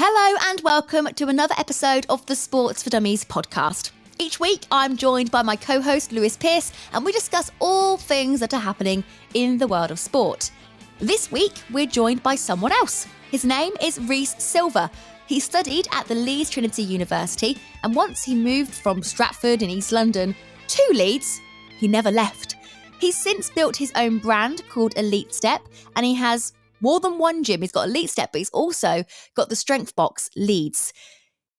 Hello and welcome to another episode of the Sports for Dummies podcast. Each week I'm joined by my co-host Lewis Pearce and we discuss all things that are happening in the world of sport. This week we're joined by someone else. His name is Reiss Silva. He studied at the Leeds Trinity University and once he moved from Stratford in East London to Leeds, he never left. He's since built his own brand called Elite Step and he has more than one gym. He's got Elite Step, but he's also got the Strength Box Leeds.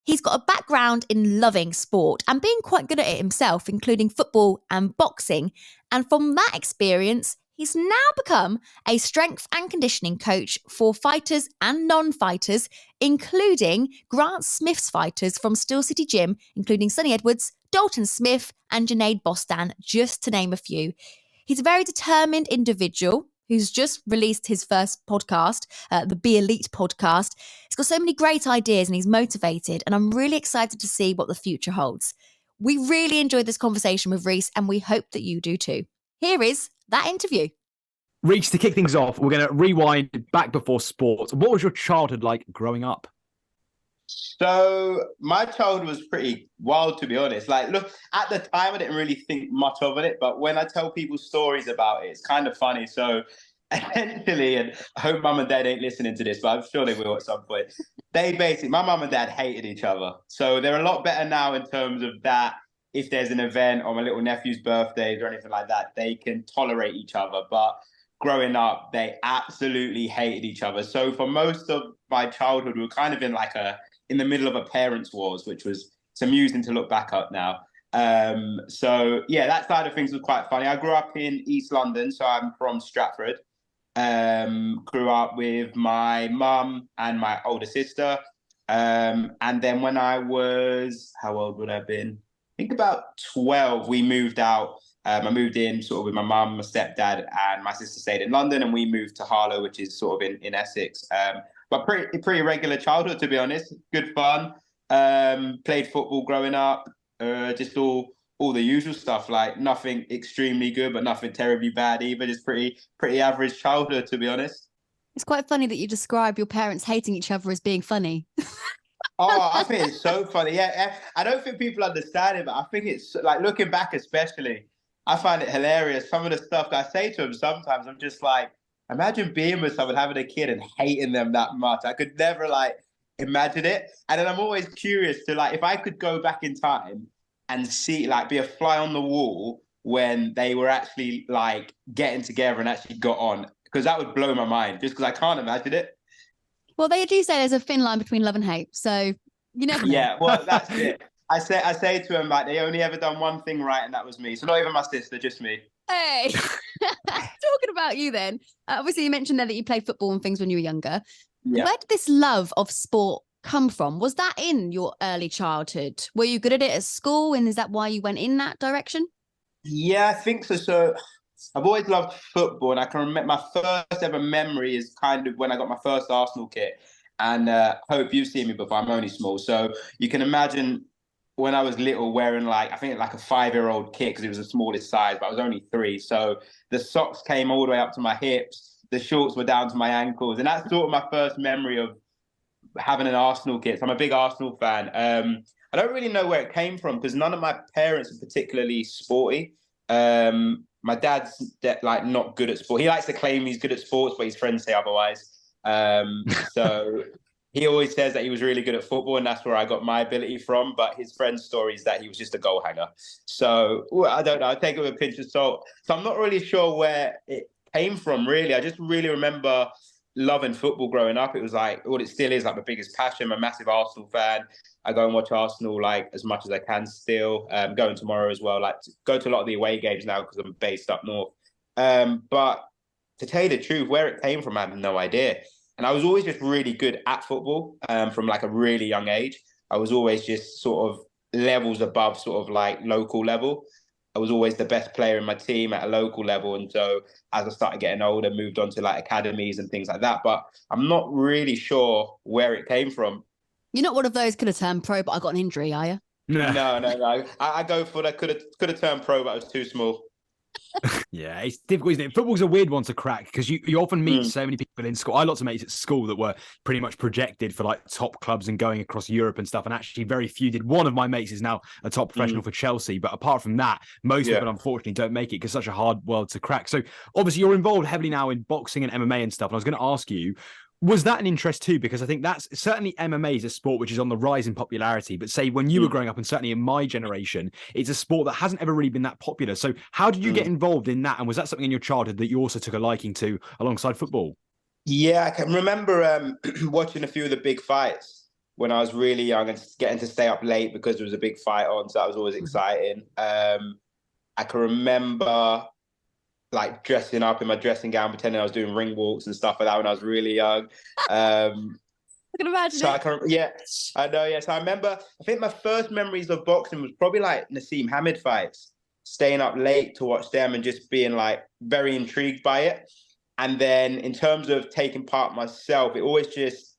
He's got a background in loving sport and being quite good at it himself, including football and boxing. And from that experience, he's now become a strength and conditioning coach for fighters and non-fighters, including Grant Smith's fighters from Steel City Gym, including Sonny Edwards, Dalton Smith, and Junaid Bostan, just to name a few. He's a very determined individual who's just released his first podcast, the Be Elite podcast. He's got so many great ideas and he's motivated, and I'm really excited to see what the future holds. We really enjoyed this conversation with Reiss and we hope that you do too. Here is that interview. Reiss, to kick things off, we're going to rewind back before sports. What was your childhood like growing up? So my childhood was pretty wild, to be honest. Like, look, at the time, I didn't really think much of it, but when I tell people stories about it, it's kind of funny. So essentially, and I hope mum and dad ain't listening to this, but I'm sure they will at some point. My mum and dad hated each other. So they're a lot better now in terms of that. If there's an event or my little nephew's birthdays or anything like that, they can tolerate each other. But growing up, they absolutely hated each other. So for most of my childhood, we were kind of in the middle of a parents' wars, which was, it's amusing to look back up now. So yeah, that side of things was quite funny. I grew up in East London, so I'm from Stratford. Grew up with my mum and my older sister. And then when I was, how old would I have been? I think about 12, we moved out. I moved in sort of with my mum, my stepdad, and my sister stayed in London, and we moved to Harlow, which is sort of in Essex. But pretty regular childhood, to be honest. Good fun. Played football growing up. Just all the usual stuff. Like nothing extremely good, but nothing terribly bad either. Just pretty average childhood, to be honest. It's quite funny that you describe your parents hating each other as being funny. Oh, I think it's so funny. Yeah, I don't think people understand it, but I think it's like looking back, especially, I find it hilarious. Some of the stuff that I say to them sometimes, I'm just like, imagine being with someone, having a kid and hating them that much. I could never imagine it. And then I'm always curious to if I could go back in time and see, be a fly on the wall when they were actually getting together and actually got on, because that would blow my mind just because I can't imagine it. Well, they do say there's a thin line between love and hate. So, you know. Yeah, well, that's it. I say to them, they only ever done one thing right, and that was me. So not even my sister, just me. Hey, talking about you then. Obviously, you mentioned there that you played football and things when you were younger. Yeah. Where did this love of sport come from? Was that in your early childhood? Were you good at it at school, and is that why you went in that direction? Yeah, I think so. So I've always loved football, and I can remember my first ever memory is kind of when I got my first Arsenal kit. And hope you've seen me before. I'm only small, so you can imagine when I was little wearing I think a 5-year-old kit because it was the smallest size, but I was only 3. So the socks came all the way up to my hips. The shorts were down to my ankles. And that's sort of my first memory of having an Arsenal kit. So I'm a big Arsenal fan. I don't really know where it came from because none of my parents are particularly sporty. My dad's not good at sport. He likes to claim he's good at sports, but his friends say otherwise. So he always says that he was really good at football, and that's where I got my ability from. But his friend's story is that he was just a goal hanger. So I don't know. I take it with a pinch of salt. So I'm not really sure where it came from, really. I just really remember loving football growing up. It was it still is my biggest passion. I'm a massive Arsenal fan. I go and watch Arsenal as much as I can still. Going tomorrow as well. Go to a lot of the away games now because I'm based up north. But to tell you the truth, where it came from, I have no idea. And I was always just really good at football from a really young age. I was always just sort of levels above sort of local level. I was always the best player in my team at a local level. And so as I started getting older, moved on to academies and things like that. But I'm not really sure where it came from. You're not one of those could have turned pro, but I got an injury, are you? No. I go for that. Could have turned pro, but I was too small. Yeah, it's difficult, isn't it? Football's a weird one to crack because you often meet Mm. so many people in school. I had lots of mates at school that were pretty much projected for like top clubs and going across Europe and stuff. And actually, very few did. One of my mates is now a top professional for Chelsea. But apart from that, most Yeah. people unfortunately don't make it because it's such a hard world to crack. So obviously, you're involved heavily now in boxing and MMA and stuff. And I was going to ask you, was that an interest too? Because I think that's certainly MMA is a sport which is on the rise in popularity. But say when you were growing up, and certainly in my generation, it's a sport that hasn't ever really been that popular. So how did you get involved in that? And was that something in your childhood that you also took a liking to alongside football? Yeah, I can remember watching a few of the big fights when I was really young and getting to stay up late because there was a big fight on. So that was always exciting. I can remember like dressing up in my dressing gown, pretending I was doing ring walks and stuff like that when I was really young. I can imagine So it. yeah, I know. Yeah, so I remember. I think my first memories of boxing was probably like Naseem Hamed fights, staying up late to watch them and just being like very intrigued by it. And then in terms of taking part myself, it always just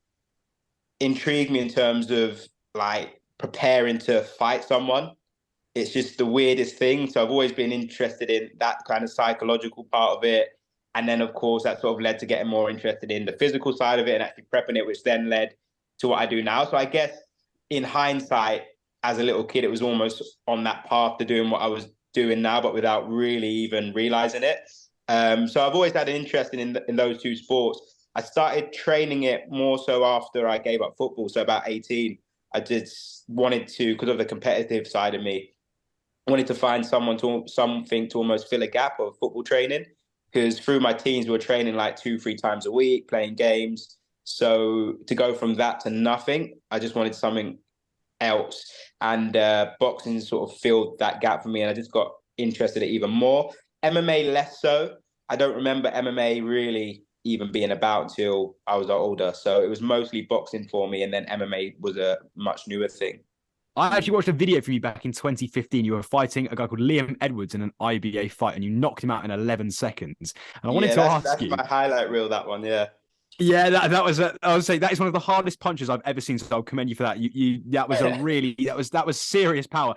intrigued me in terms of like preparing to fight someone. It's just the weirdest thing. So I've always been interested in that kind of psychological part of it. And then, of course, that sort of led to getting more interested in the physical side of it and actually prepping it, which then led to what I do now. So I guess in hindsight, as a little kid, it was almost on that path to doing what I was doing now, but without really even realizing it. So I've always had an interest in those two sports. I started training it more so after I gave up football. So about 18, I just wanted to, because of the competitive side of me, wanted to find something to almost fill a gap of football training, because through my teens we were training like 2-3 times a week, playing games. So to go from that to nothing, I just wanted something else, and boxing sort of filled that gap for me, and I just got interested in it even more. MMA less so. I don't remember MMA really even being about until I was older, so it was mostly boxing for me, and then MMA was a much newer thing. I actually watched a video from you back in 2015. You were fighting a guy called Liam Edwards in an IBA fight, and you knocked him out in 11 seconds. And I wanted to ask that's you, my highlight reel. That one, yeah. yeah, that was I would say that is one of the hardest punches I've ever seen. So I'll commend you for that. You that was that was serious power.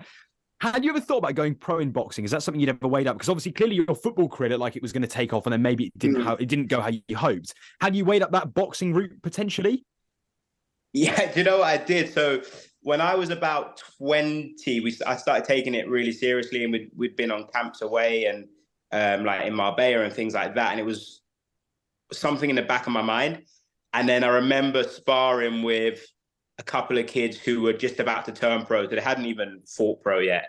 Had you ever thought about going pro in boxing? Is that something you'd ever weighed up? Because obviously, clearly, your football career looked like it was going to take off, and then maybe it didn't go how you hoped. Had you weighed up that boxing route potentially? Yeah, do you know what I did? So when I was about 20, I started taking it really seriously, and we'd been on camps away and like in Marbella and things like that, and it was something in the back of my mind. And then I remember sparring with a couple of kids who were just about to turn pro, so they hadn't even fought pro yet.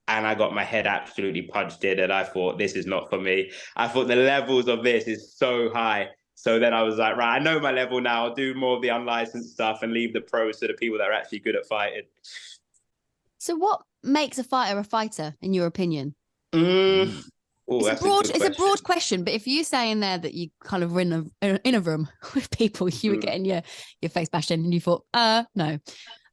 And I got my head absolutely punched in, and I thought, this is not for me. I thought the levels of this is so high. So then I was like, right, I know my level now. I'll do more of the unlicensed stuff and leave the pros to the people that are actually good at fighting. So what makes a fighter a fighter, in your opinion? Oh, It's a broad question, but if you say in there that you kind of were in a room with people, you were getting your face bashed in, and you thought, no.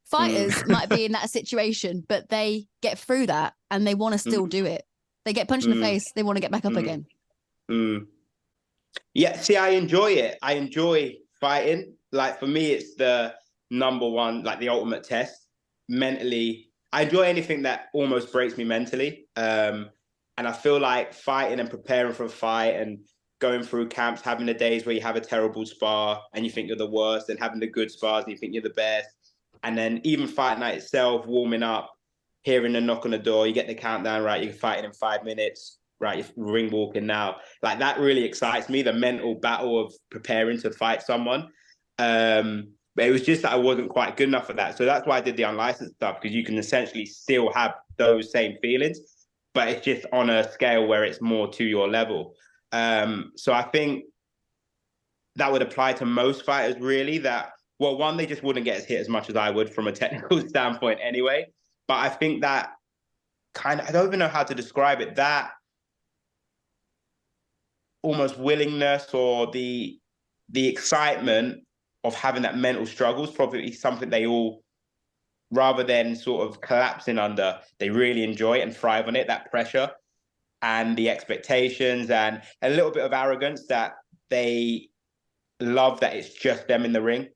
Fighters might be in that situation, but they get through that and they want to still do it. They get punched in the face, they want to get back up again. Yeah, see, I enjoy it. I enjoy fighting. Like, for me, it's the number one, like the ultimate test. Mentally, I enjoy anything that almost breaks me mentally. And I feel like fighting and preparing for a fight and going through camps, having the days where you have a terrible spar and you think you're the worst, and having the good spars and you think you're the best. And then even fight night itself, warming up, hearing the knock on the door, you get the countdown, right, you're fighting in 5 minutes, right, you're ring walking now. Like, that really excites me, the mental battle of preparing to fight someone. But it was just that I wasn't quite good enough for that. So that's why I did the unlicensed stuff, because you can essentially still have those same feelings, but it's just on a scale where it's more to your level. So I think that would apply to most fighters, really, that, well, one, they just wouldn't get hit as much as I would from a technical standpoint anyway. But I think that kind of, I don't even know how to describe it, that almost willingness or the excitement of having that mental struggle is probably something they all, rather than sort of collapsing under, they really enjoy it and thrive on it, that pressure and the expectations and a little bit of arrogance, that they love that it's just them in the ring.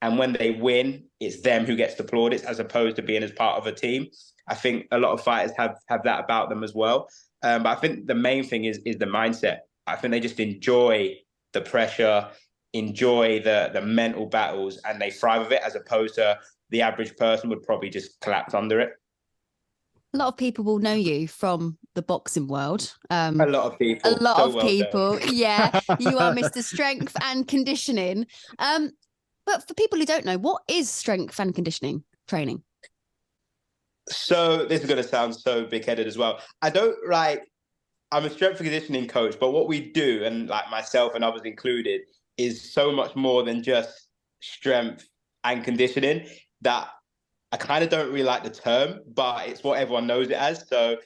And when they win, it's them who gets the plaudits as opposed to being as part of a team. I think a lot of fighters have that about them as well. But I think the main thing is the mindset. I think they just enjoy the pressure, enjoy the mental battles, and they thrive with it, as opposed to the average person would probably just collapse under it. A lot of people will know you from the boxing world. A lot of people. A lot so of well people. done. Yeah, you are Mr. Strength and Conditioning. But for people who don't know, what is strength and conditioning training? So this is going to sound so big-headed as well. I'm a strength and conditioning coach, but what we do, and like myself and others included, is so much more than just strength and conditioning that I kind of don't really like the term, but it's what everyone knows it as. So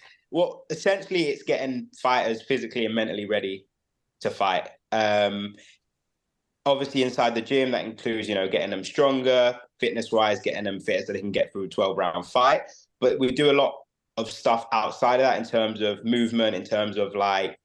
essentially it's getting fighters physically and mentally ready to fight. Obviously inside the gym, that includes, getting them stronger, fitness-wise, getting them fit so they can get through a 12-round fight. But we do a lot of stuff outside of that in terms of movement, in terms of like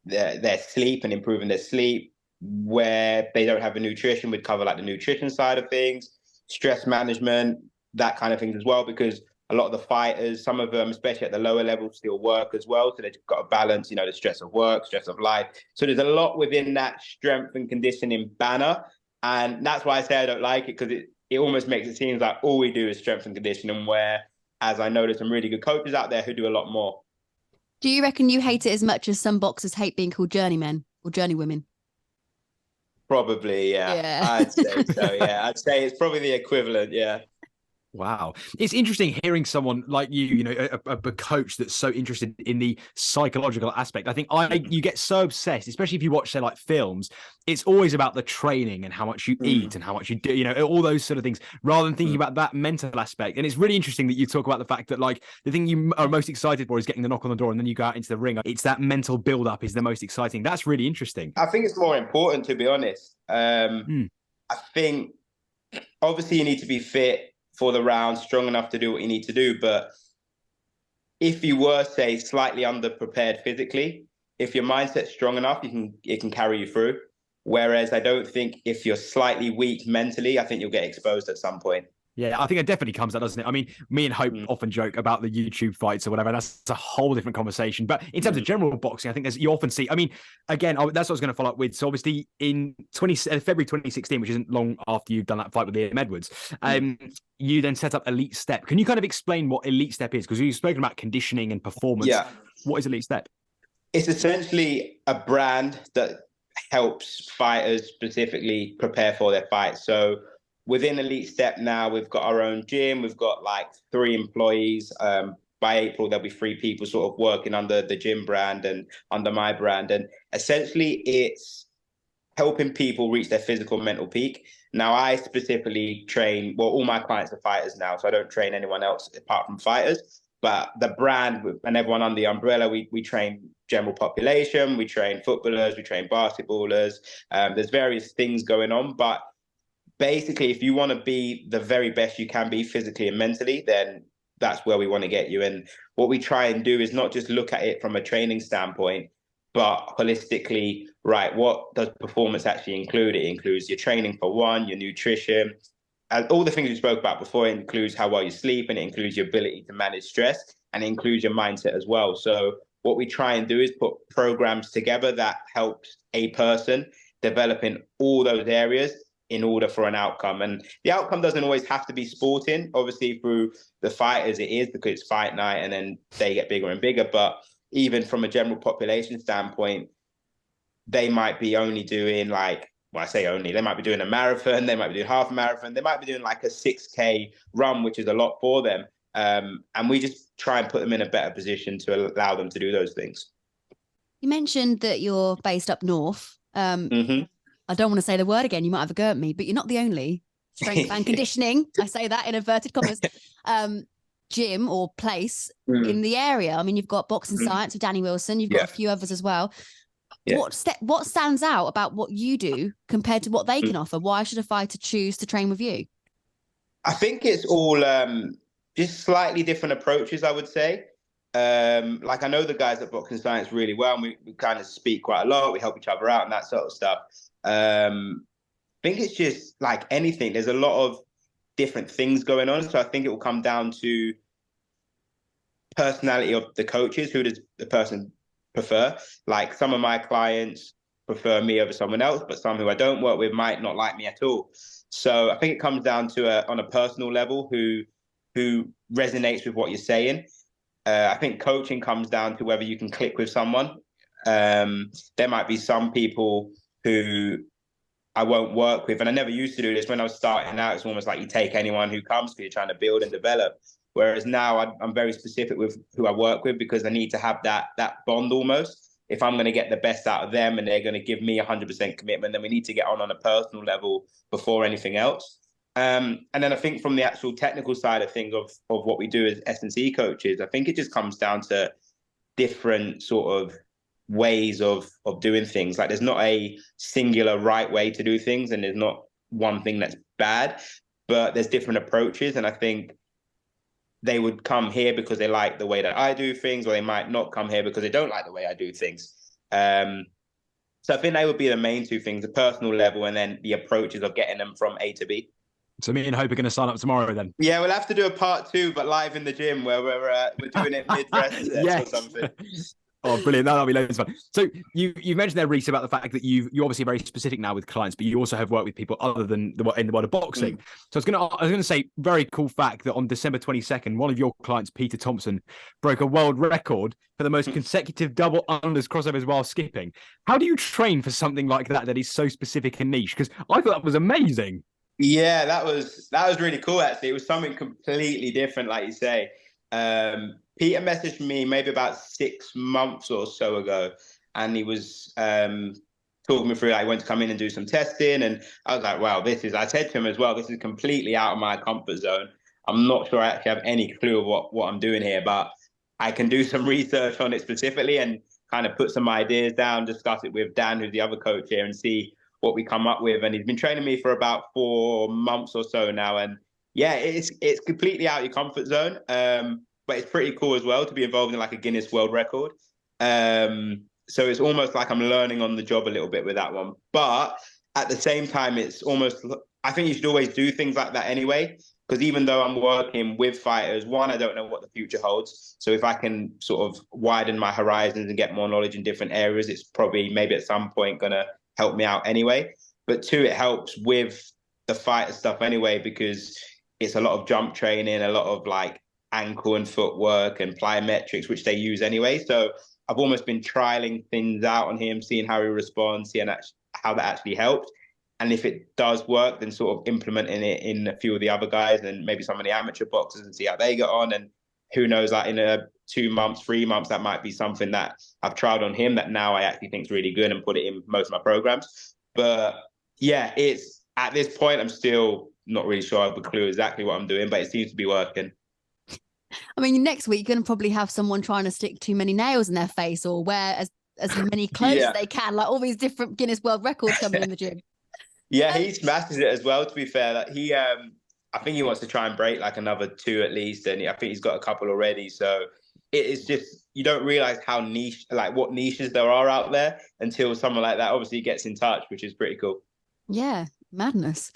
their sleep and improving their sleep. Where they don't have the nutrition, we'd cover like the nutrition side of things, stress management, that kind of things as well, because a lot of the fighters, some of them, especially at the lower level, still work as well. So they've got to balance, the stress of work, stress of life. So there's a lot within that strength and conditioning banner. And that's why I say I don't like it, because it almost makes it seem like all we do is strength and conditioning, where, as I know, there's some really good coaches out there who do a lot more. Do you reckon you hate it as much as some boxers hate being called journeymen or journeywomen? Probably, yeah. I'd say so, yeah. I'd say it's probably the equivalent, yeah. Wow. It's interesting hearing someone like you, a coach that's so interested in the psychological aspect. I think you get so obsessed, especially if you watch, say, like films, it's always about the training and how much you eat and how much you do, all those sort of things, rather than thinking about that mental aspect. And it's really interesting that you talk about the fact that, like, the thing you are most excited for is getting the knock on the door, and then you go out into the ring. It's that mental build-up is the most exciting. That's really interesting. I think it's more important, to be honest. I think, obviously, you need to be fit for the round, strong enough to do what you need to do. But if you were, say, slightly underprepared physically, if your mindset's strong enough, it can carry you through. Whereas I don't think if you're slightly weak mentally, I think you'll get exposed at some point. Yeah, I think it definitely comes out, doesn't it? I mean, me and Hope often joke about the YouTube fights or whatever. That's a whole different conversation. But in terms of general boxing, I think you often see, I mean, again, that's what I was going to follow up with. So obviously in February 2016, which isn't long after you've done that fight with Liam Edwards, you then set up Elite Step. Can you kind of explain what Elite Step is? Because you've spoken about conditioning and performance. Yeah. What is Elite Step? It's essentially a brand that helps fighters specifically prepare for their fights. So within Elite Step now, we've got our own gym. We've got like 3 employees. By April, there'll be 3 people sort of working under the gym brand and under my brand. And essentially, it's helping people reach their physical and mental peak. Now, I specifically train, all my clients are fighters now, so I don't train anyone else apart from fighters. But the brand and everyone under the umbrella, we train general population, we train footballers, we train basketballers. There's various things going on, but basically, if you want to be the very best you can be physically and mentally, then that's where we want to get you. And what we try and do is not just look at it from a training standpoint, but holistically, right, what does performance actually include? It includes your training for one, your nutrition, and all the things we spoke about before. It includes how well you sleep, and it includes your ability to manage stress, and it includes your mindset as well. So what we try and do is put programs together that helps a person develop in all those areas in order for an outcome. And the outcome doesn't always have to be sporting. Obviously, through the fighters, it is, because it's fight night and then they get bigger and bigger. But even from a general population standpoint, they might be only doing like, well, I say only, they might be doing a marathon, they might be doing half a marathon, they might be doing like a 6K run, which is a lot for them. And we just try and put them in a better position to allow them to do those things. You mentioned that you're based up north. I don't want to say the word again, you might have a go at me, but you're not the only strength and conditioning, I say that in inverted commas, gym or place in the area. I mean, you've got Boxing Science with Danny Wilson, you've got a few others as well. What stands out about what you do compared to what they can offer? Why should a fighter choose to train with you? I think it's all just slightly different approaches, I would say. Like, I know the guys at Boxing Science really well, and we kind of speak quite a lot, we help each other out and that sort of stuff. think it's just like anything. There's a lot of different things going on. So I think it will come down to personality of the coaches. Who does the person prefer? Like some of my clients prefer me over someone else, but some who I don't work with might not like me at all. So I think it comes down to on a personal level who resonates with what you're saying. I think coaching comes down to whether you can click with someone. There might be some people who I won't work with, and I never used to do this when I was starting out. It's almost like you take anyone who comes because you're trying to build and develop. Whereas now I'm very specific with who I work with because I need to have that bond almost. If I'm going to get the best out of them and they're going to give me 100% commitment, then we need to get on a personal level before anything else. And then I think from the actual technical side of things of what we do as S&C coaches, I think it just comes down to different sort of ways of doing things. Like there's not a singular right way to do things, and there's not one thing that's bad, but there's different approaches. And I think they would come here because they like the way that I do things, or they might not come here because they don't like the way I do things. So I think they would be the main two things, the personal level and then the approaches of getting them from A to B. So me and Hope are going to sign up tomorrow then. Yeah, we'll have to do a part 2, but live in the gym where we're doing it mid-rest yes. or something. Oh, brilliant. That'll be loads of fun. So you mentioned there, Reiss, about the fact that you're obviously very specific now with clients, but you also have worked with people other than in the world of boxing. So I was going to say, very cool fact that on December 22nd, one of your clients, Peter Thompson, broke a world record for the most consecutive double unders crossovers while skipping. How do you train for something like that is so specific and niche? Because I thought that was amazing. Yeah, that was really cool, actually. It was something completely different, like you say. Peter messaged me maybe about 6 months or so ago, and he was talking me through, like, he went to come in and do some testing, and I was like, wow, I said to him as well, this is completely out of my comfort zone. I'm not sure I actually have any clue of what I'm doing here, but I can do some research on it specifically and kind of put some ideas down, discuss it with Dan, who's the other coach here, and see what we come up with. And he's been training me for about 4 months or so now, and yeah, it's completely out of your comfort zone. But it's pretty cool as well to be involved in like a Guinness World Record. So it's almost like I'm learning on the job a little bit with that one. But at the same time, it's almost, I think you should always do things like that anyway, because even though I'm working with fighters, one, I don't know what the future holds. So if I can sort of widen my horizons and get more knowledge in different areas, it's probably maybe at some point going to help me out anyway. But two, it helps with the fighter stuff anyway, because it's a lot of jump training, a lot of like ankle and footwork and plyometrics, which they use anyway. So I've almost been trialing things out on him, seeing how he responds, seeing how that actually helps. And if it does work, then sort of implementing it in a few of the other guys and maybe some of the amateur boxers and see how they get on. And who knows, like in 2 months, 3 months, that might be something that I've tried on him that now I actually think is really good and put it in most of my programs. But yeah, it's at this point, I'm still not really sure I have a clue exactly what I'm doing, but it seems to be working. I mean, next week, you're going to probably have someone trying to stick too many nails in their face or wear as many clothes as they can, like all these different Guinness World Records coming in the gym. Yeah, he smashes it as well, to be fair. Like I think he wants to try and break like another 2 at least, and I think he's got a couple already. So it is just, you don't realize how niche, like what niches there are out there until someone like that obviously gets in touch, which is pretty cool. Yeah, madness.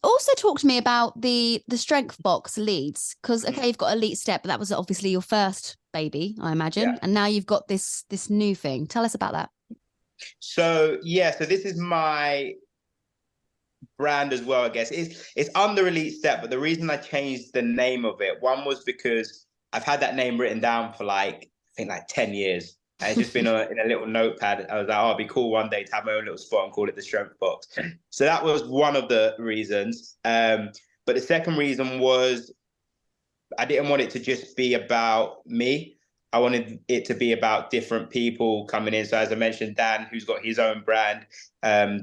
Also talk to me about the strength box leads, because okay, you've got Elite Step, but that was obviously your first baby, I imagine, and now you've got this new thing. Tell us about that. So this is my brand as well, I guess. It's under Elite Step, but the reason I changed the name of it, one was because I've had that name written down for I think 10 years. And it's just been in a little notepad. I was like, it'd be cool one day to have my own little spot and call it the Strength Box. So that was one of the reasons. But the second reason was I didn't want it to just be about me. I wanted it to be about different people coming in. So as I mentioned, Dan, who's got his own brand,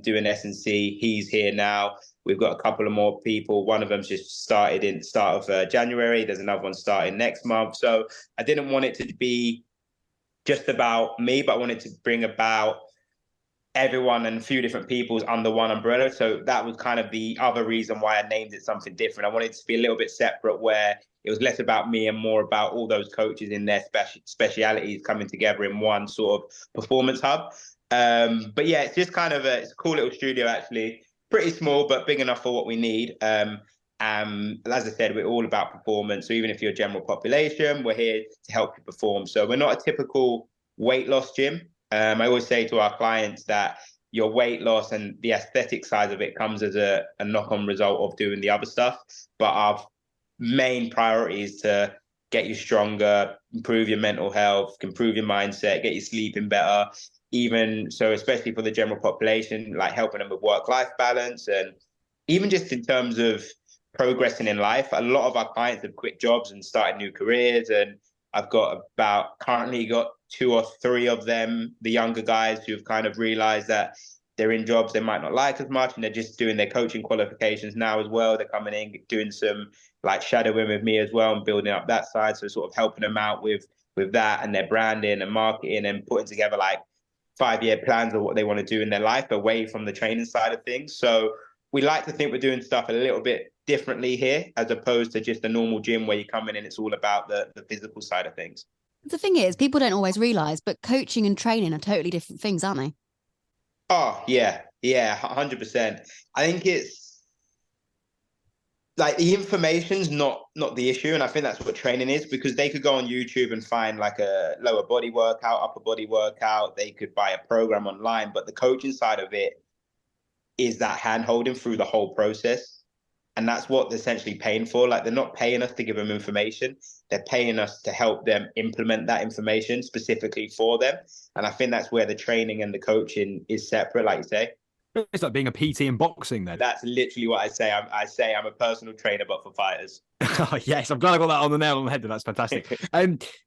doing S&C, he's here now. We've got a couple of more people. One of them's just started in the start of January. There's another one starting next month. So I didn't want it to be just about me, but I wanted to bring about everyone and a few different people's under one umbrella. So that was kind of the other reason why I named it something different. I wanted it to be a little bit separate, where it was less about me and more about all those coaches in their specialities coming together in one sort of performance hub. But yeah, it's just kind of it's a cool little studio, actually. pretty small, but big enough for what we need. As I said, we're all about performance. So even if you're a general population, we're here to help you perform. So we're not a typical weight loss gym. I always say to our clients that your weight loss and the aesthetic side of it comes as a knock-on result of doing the other stuff. But our main priority is to get you stronger, improve your mental health, improve your mindset, get you sleeping better. Even so, especially for the general population, like helping them with work-life balance, and even just in terms of progressing in life. A lot of our clients have quit jobs and started new careers, and I've currently got 2 or 3 of them, the younger guys, who've kind of realized that they're in jobs they might not like as much, and they're just doing their coaching qualifications now as well. They're coming in, doing some like shadowing with me as well and building up that side. So sort of helping them out with that and their branding and marketing and putting together like 5-year plans of what they want to do in their life away from the training side of things. So we like to think we're doing stuff a little bit differently here, as opposed to just a normal gym where you come in and it's all about the physical side of things. The thing is, people don't always realize, but coaching and training are totally different things, aren't they? Oh, yeah, 100%. I think it's like the information's not the issue. And I think that's what training is, because they could go on YouTube and find like a lower body workout, upper body workout. They could buy a program online, but the coaching side of it is that hand holding through the whole process. And that's what they're essentially paying for. Like, they're not paying us to give them information. They're paying us to help them implement that information specifically for them. And I think that's where the training and the coaching is separate, like you say. It's like being a PT in boxing then. That's literally what I say. I say I'm a personal trainer, but for fighters. Oh, yes, I'm glad I got that on the nail on the head. That's fantastic.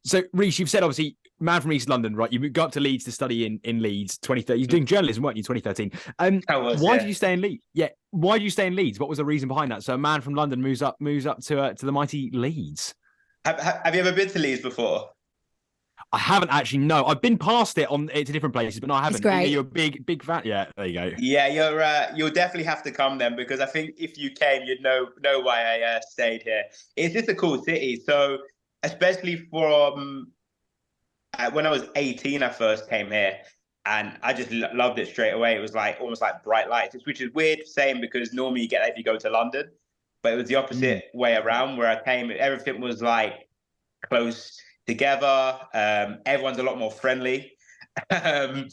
So, Reiss, you've said, obviously, man from East London, right? You got up to Leeds to study in Leeds 2013. You're doing journalism, weren't you, 2013? Why did you stay in Leeds? Yeah, why did you stay in Leeds? What was the reason behind that? So a man from London moves up to the mighty Leeds. Have you ever been to Leeds before? I haven't actually. No, I've been past it to different places, but no, I haven't. It's great. You're a big fan. Yeah, there you go. Yeah, you'll definitely have to come then, because I think if you came, you'd know why I stayed here. It's just a cool city. So especially from when I was 18, I first came here, and I just loved it straight away. It was like almost like bright lights, which is weird saying, because normally you get that if you go to London, but it was the opposite way around. Where I came, everything was like close together. Everyone's a lot more friendly. And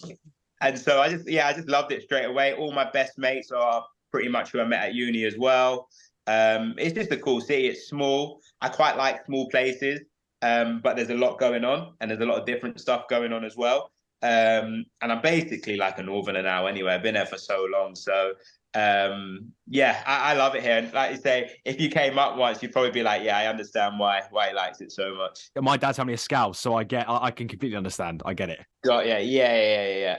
so I just loved it straight away. All my best mates are pretty much who I met at uni as well. It's just a cool city. It's small. I quite like small places, but there's a lot going on, and there's a lot of different stuff going on as well. And I'm basically like a northerner now anyway. I've been there for so long. So I love it here. And like you say, if you came up once, you'd probably be like, yeah, I understand why he likes it so much. My dad's family is Scouse, so I can completely understand. I get it. Oh, yeah.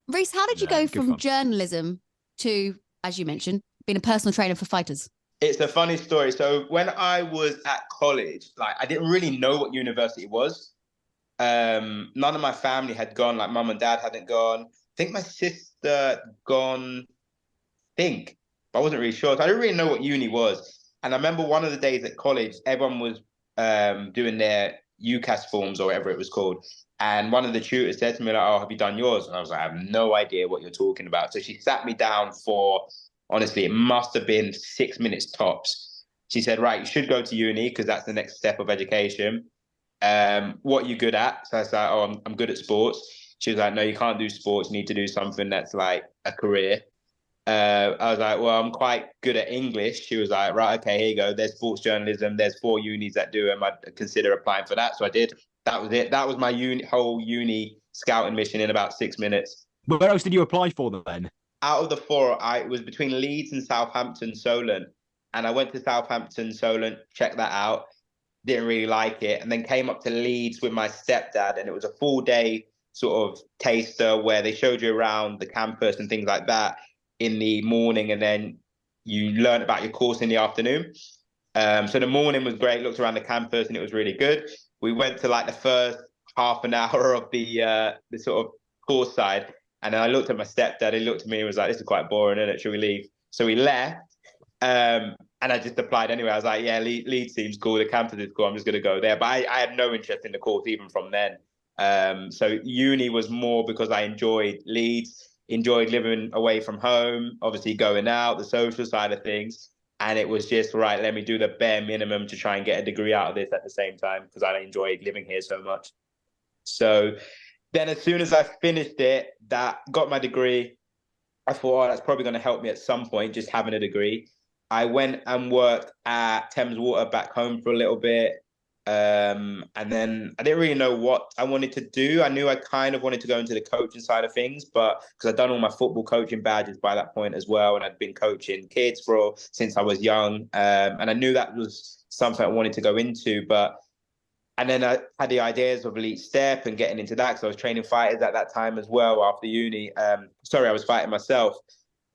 Reiss, how did you go from journalism to, as you mentioned, being a personal trainer for fighters? It's a funny story. So when I was at college, like, I didn't really know what university was. None of my family had gone. Like, mum and dad hadn't gone. I think my sister gone. But I wasn't really sure. So I didn't really know what uni was. And I remember one of the days at college, everyone was doing their UCAS forms or whatever it was called. And one of the tutors said to me, like, oh, have you done yours? And I was like, I have no idea what you're talking about. So she sat me down for, honestly, it must have been 6 minutes tops. She said, right, you should go to uni, because that's the next step of education. What are you good at? So I said, oh, I'm good at sports. She was like, no, you can't do sports. You need to do something that's like a career. I was like, well, I'm quite good at English. She was like, right, okay, here you go. There's sports journalism. There's 4 unis that do them. I'd consider applying for that. So I did. That was it. That was my whole uni scouting mission in about 6 minutes. But where else did you apply for them then? Out of the 4, it was between Leeds and Southampton, Solent. And I went to Southampton, Solent, checked that out. Didn't really like it. And then came up to Leeds with my stepdad. And it was a full day sort of taster where they showed you around the campus and things like that in the morning, and then you learn about your course in the afternoon. So the morning was great, looked around the campus, and it was really good. We went to like the first half an hour of the sort of course side, and then I looked at my stepdad, he looked at me and was like, this is quite boring, isn't it? Should we leave? So we left, and I just applied anyway. I was like, yeah, Leeds seems cool, the campus is cool, I'm just going to go there. But I had no interest in the course even from then. So uni was more because I enjoyed Leeds. enjoyed living away from home, obviously going out, the social side of things. And it was just, right, let me do the bare minimum to try and get a degree out of this at the same time, because I enjoyed living here so much. So then as soon as I finished it, got my degree, I thought, that's probably going to help me at some point, just having a degree. I went and worked at Thames Water back home for a little bit. And then I didn't really know what I wanted to do. I knew I kind of wanted to go into the coaching side of things, but because I'd done all my football coaching badges by that point as well, and I'd been coaching kids since I was young, and I knew that was something I wanted to go into. And then I had the ideas of Elite Step and getting into that, because I was training fighters at that time as well after uni. I was fighting myself.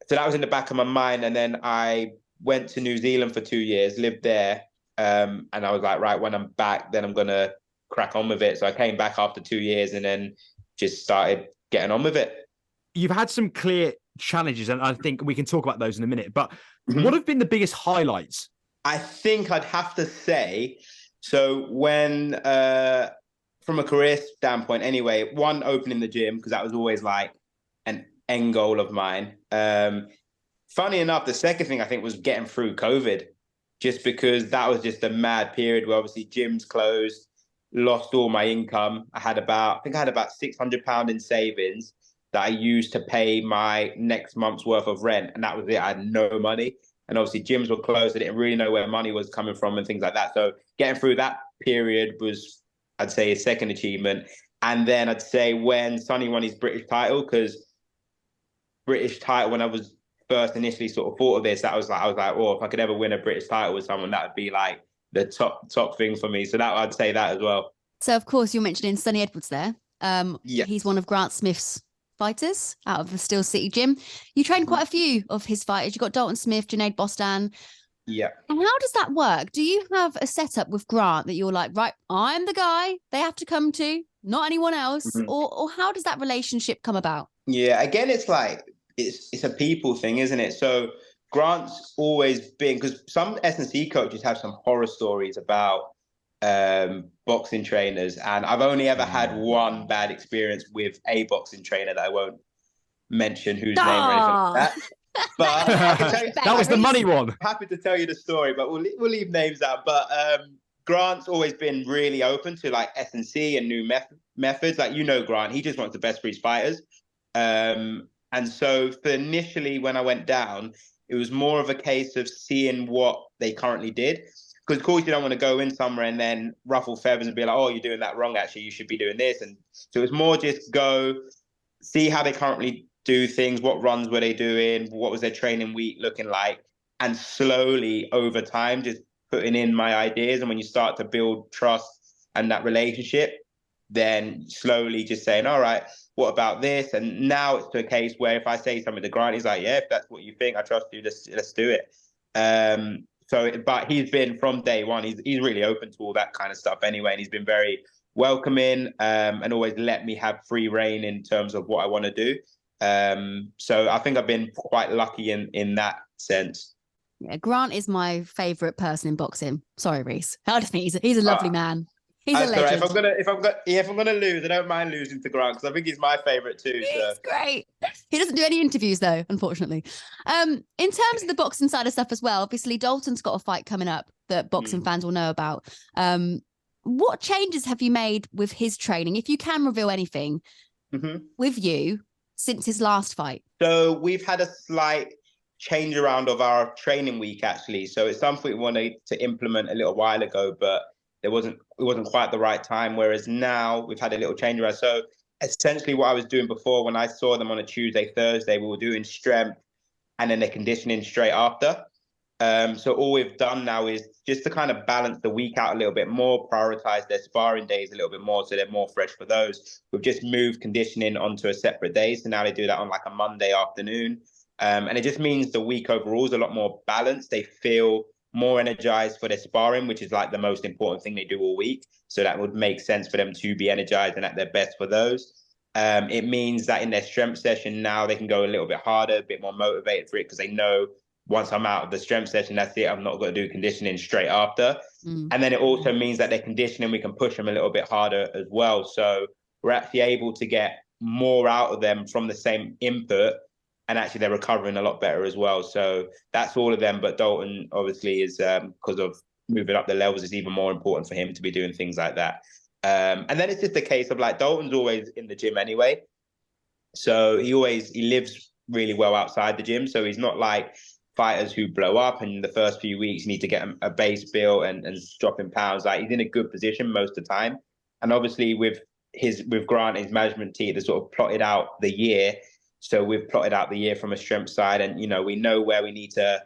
So that was in the back of my mind. And then I went to New Zealand for 2 years, lived there. And I was like, right, when I'm back, then I'm going to crack on with it. So I came back after 2 years and then just started getting on with it. You've had some clear challenges, and I think we can talk about those in a minute. But what have been the biggest highlights? I think I'd have to say, so when, from a career standpoint anyway, one, opening the gym, because that was always like an end goal of mine. Funny enough, the second thing I think was getting through COVID, just because that was just a mad period where obviously gyms closed, lost all my income. I had about £600 in savings that I used to pay my next month's worth of rent. And that was it. I had no money. And obviously gyms were closed. I didn't really know where money was coming from and things like that. So getting through that period was, I'd say, a second achievement. And then I'd say when Sonny won his British title, because British title, when I was first initially sort of thought of this, I was like, oh, if I could ever win a British title with someone, that would be like the top thing for me. So that I'd say that as well. So of course you're mentioning Sonny Edwards there. Yeah. He's one of Grant Smith's fighters out of the Steel City gym. You trained quite a few of his fighters. You got Dalton Smith, Junaid Bostan. Yeah. And how does that work? Do you have a setup with Grant that you're like, right, I'm the guy they have to come to, not anyone else? Mm-hmm. Or how does that relationship come about? Yeah, again, it's like, it's a people thing, isn't it? So Grant's always been, because some S&C coaches have some horror stories about boxing trainers, and I've only ever had one bad experience with a boxing trainer that I won't mention whose name or anything like that. But I can tell you, that was the money one. I'm happy to tell you the story, but we'll leave names out. But Grant's always been really open to like S&C and new methods. Like, Grant, he just wants the best for his fighters. And so for initially when I went down, it was more of a case of seeing what they currently did. Because, of course, you don't want to go in somewhere and then ruffle feathers and be like, oh, you're doing that wrong, actually. You should be doing this. And so it was more just go, see how they currently do things, what runs were they doing, what was their training week looking like, and slowly over time just putting in my ideas. And when you start to build trust and that relationship, then slowly just saying, all right, what about this? And now it's to a case where if I say something to Grant, he's like, yeah, if that's what you think, I trust you, let's do it. But he's been from day one, he's really open to all that kind of stuff anyway. And he's been very welcoming and always let me have free reign in terms of what I want to do. So I think I've been quite lucky in that sense. Yeah, Grant is my favourite person in boxing. Sorry, Reiss. I just think he's a lovely man. He's a legend. Right. If I'm gonna lose, I don't mind losing to Grant because I think he's my favourite too. So. He's great. He doesn't do any interviews though, unfortunately. In terms of the boxing side of stuff as well, obviously Dalton's got a fight coming up that boxing fans will know about. What changes have you made with his training, if you can reveal anything, with you since his last fight? So we've had a slight change around of our training week actually. So it's something we wanted to implement a little while ago, but it wasn't quite the right time. Whereas now we've had a little change around. So essentially what I was doing before, when I saw them on a Tuesday, Thursday, we were doing strength and then the conditioning straight after. So all we've done now is just to kind of balance the week out a little bit more, prioritize their sparring days a little bit more so they're more fresh for those. We've just moved conditioning onto a separate day. So now they do that on like a Monday afternoon. And it just means the week overall is a lot more balanced. They feel more energized for their sparring, which is like the most important thing they do all week. So that would make sense for them to be energized and at their best for those. It means that in their strength session now they can go a little bit harder, a bit more motivated for it because they know once I'm out of the strength session, that's it. I'm not going to do conditioning straight after. And then it also means that their conditioning, we can push them a little bit harder as well. So we're actually able to get more out of them from the same input, and actually they're recovering a lot better as well. So that's all of them. But Dalton obviously is, because of moving up the levels, is even more important for him to be doing things like that. And then it's just a case of like, Dalton's always in the gym anyway. So he lives really well outside the gym. So he's not like fighters who blow up and in the first few weeks you need to get a base built and drop in pounds. Like, he's in a good position most of the time. And obviously with Grant and his management team, they sort of plotted out the year. So we've plotted out the year from a strength side, and we know where we need to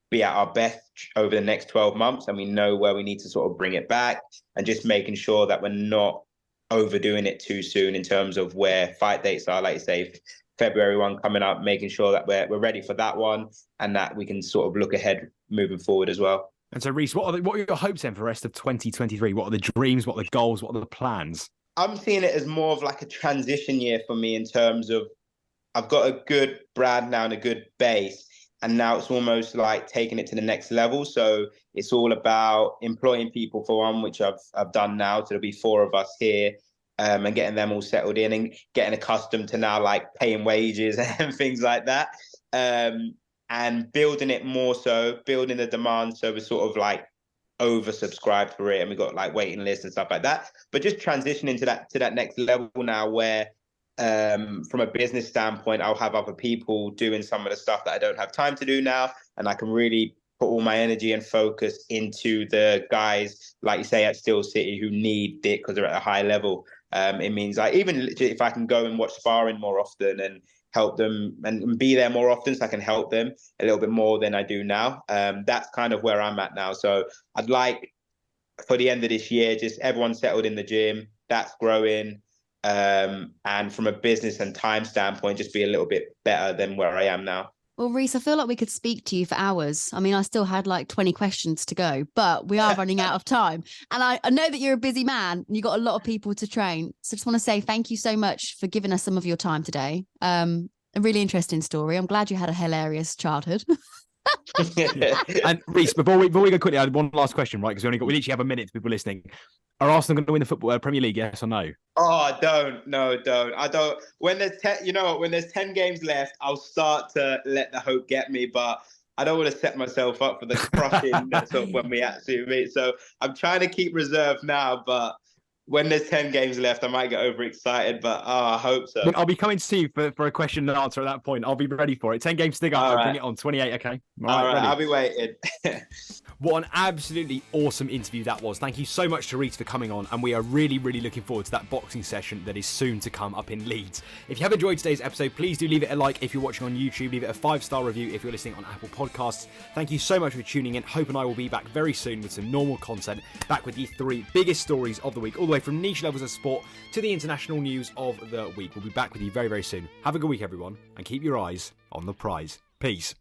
be at our best over the next 12 months, and we know where we need to sort of bring it back, and just making sure that we're not overdoing it too soon in terms of where fight dates are. Like you say, February 1 coming up, making sure that we're ready for that one, and that we can sort of look ahead moving forward as well. And so, Reiss, what are your hopes then for the rest of 2023? What are the dreams? What are the goals? What are the plans? I'm seeing it as more of like a transition year for me, in terms of I've got a good brand now and a good base, and now it's almost like taking it to the next level. So it's all about employing people for one, which I've done now. So there'll be 4 of us here, and getting them all settled in and getting accustomed to now like paying wages and things like that. And building it more so, building the demand. So we're sort of like oversubscribed for it, and we've got like waiting lists and stuff like that. But just transitioning to that next level now, where from a business standpoint, I'll have other people doing some of the stuff that I don't have time to do now, and I can really put all my energy and focus into the guys, like you say, at Steel City, who need it because they're at a high level. It means like, even if I can go and watch sparring more often and help them and be there more often, so I can help them a little bit more than I do now. That's kind of where I'm at now. So I'd like, for the end of this year, just everyone settled in the gym, that's growing. And from a business and time standpoint, just be a little bit better than where I am now. Well, Reiss, I feel like we could speak to you for hours. I mean, I still had like 20 questions to go, but we are running out of time. And I know that you're a busy man and you've got a lot of people to train. So I just want to say thank you so much for giving us some of your time today. A really interesting story. I'm glad you had a hilarious childhood. And Reiss, before we go quickly, I had one last question, right? Because we literally have a minute to people listening. Are Arsenal going to win the football Premier League? Yes or no? Oh, don't. I don't. When there's 10, when there's 10 games left, I'll start to let the hope get me, but I don't want to set myself up for the crushing sort of when we actually meet. So I'm trying to keep reserve now, but when there's 10 games left, I might get overexcited, but I hope so. I'll be coming to see you for a question and answer at that point. I'll be ready for it. 10 games to go. I'll bring it on. 28, okay? All right, I'll be waiting. What an absolutely awesome interview that was. Thank you so much to Reiss for coming on, and we are really, really looking forward to that boxing session that is soon to come up in Leeds. If you have enjoyed today's episode, please do leave it a like if you're watching on YouTube. Leave it a 5-star review if you're listening on Apple Podcasts. Thank you so much for tuning in. Hope and I will be back very soon with some normal content, back with the 3 biggest stories of the week, all the way from niche levels of sport to the international news of the week. We'll be back with you very, very soon. Have a good week, everyone, and keep your eyes on the prize. Peace.